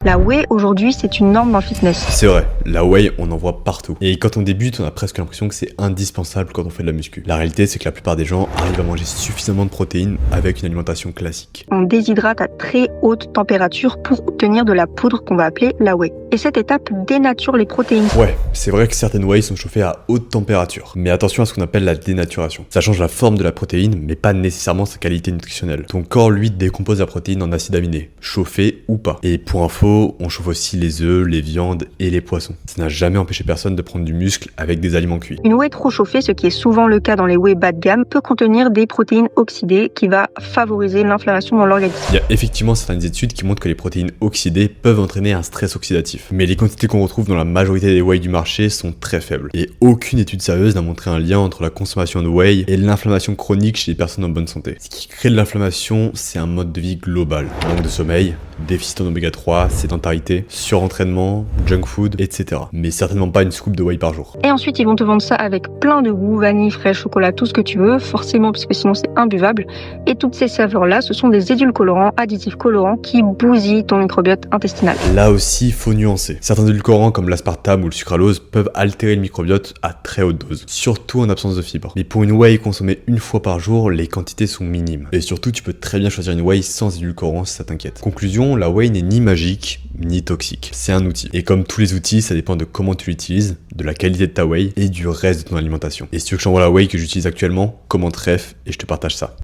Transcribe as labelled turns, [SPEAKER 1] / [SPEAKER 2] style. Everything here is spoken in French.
[SPEAKER 1] La whey, aujourd'hui, c'est une norme dans le fitness.
[SPEAKER 2] C'est vrai, la whey, on en voit partout. Et quand on débute, on a presque l'impression que c'est indispensable quand on fait de la muscu. La réalité, c'est que la plupart des gens arrivent à manger suffisamment de protéines avec une alimentation classique.
[SPEAKER 1] On déshydrate à très haute température pour obtenir de la poudre qu'on va appeler la whey. Et cette étape dénature les protéines.
[SPEAKER 2] Ouais, c'est vrai que certaines whey sont chauffées à haute température. Mais attention à ce qu'on appelle la dénaturation. Ça change la forme de la protéine, mais pas nécessairement sa qualité nutritionnelle. Ton corps, lui, décompose la protéine en acides aminés, chauffés ou pas. Et pour info, on chauffe aussi les œufs, les viandes et les poissons. Ça n'a jamais empêché personne de prendre du muscle avec des aliments cuits.
[SPEAKER 1] Une whey trop chauffée, ce qui est souvent le cas dans les whey bas de gamme, peut contenir des protéines oxydées qui va favoriser l'inflammation dans l'organisme.
[SPEAKER 2] Il y a effectivement certaines études qui montrent que les protéines oxydées peuvent entraîner un stress oxydatif. Mais les quantités qu'on retrouve dans la majorité des whey du marché sont très faibles. Et aucune étude sérieuse n'a montré un lien entre la consommation de whey et l'inflammation chronique chez les personnes en bonne santé. Ce qui crée de l'inflammation, c'est un mode de vie global. Manque de sommeil, déficit en oméga 3, sédentarité, surentraînement, junk food, etc. Mais certainement pas une scoop de whey par jour.
[SPEAKER 1] Et ensuite, ils vont te vendre ça avec plein de goûts, vanille, fraise, chocolat, tout ce que tu veux, forcément, parce que sinon c'est imbuvable. Et toutes ces saveurs-là, ce sont des édulcorants, additifs colorants qui bousillent ton microbiote intestinal.
[SPEAKER 2] Là aussi, faut nuancer. Certains édulcorants comme l'aspartame ou le sucralose peuvent altérer le microbiote à très haute dose, surtout en absence de fibres. Mais pour une whey consommée une fois par jour, les quantités sont minimes. Et surtout, tu peux très bien choisir une whey sans édulcorants si ça t'inquiète. Conclusion, la whey n'est ni magique, ni toxique. C'est un outil. Et comme tous les outils, ça dépend de comment tu l'utilises, de la qualité de ta whey et du reste de ton alimentation. Et si tu veux que j'envoie la whey que j'utilise actuellement, commente ref et je te partage ça.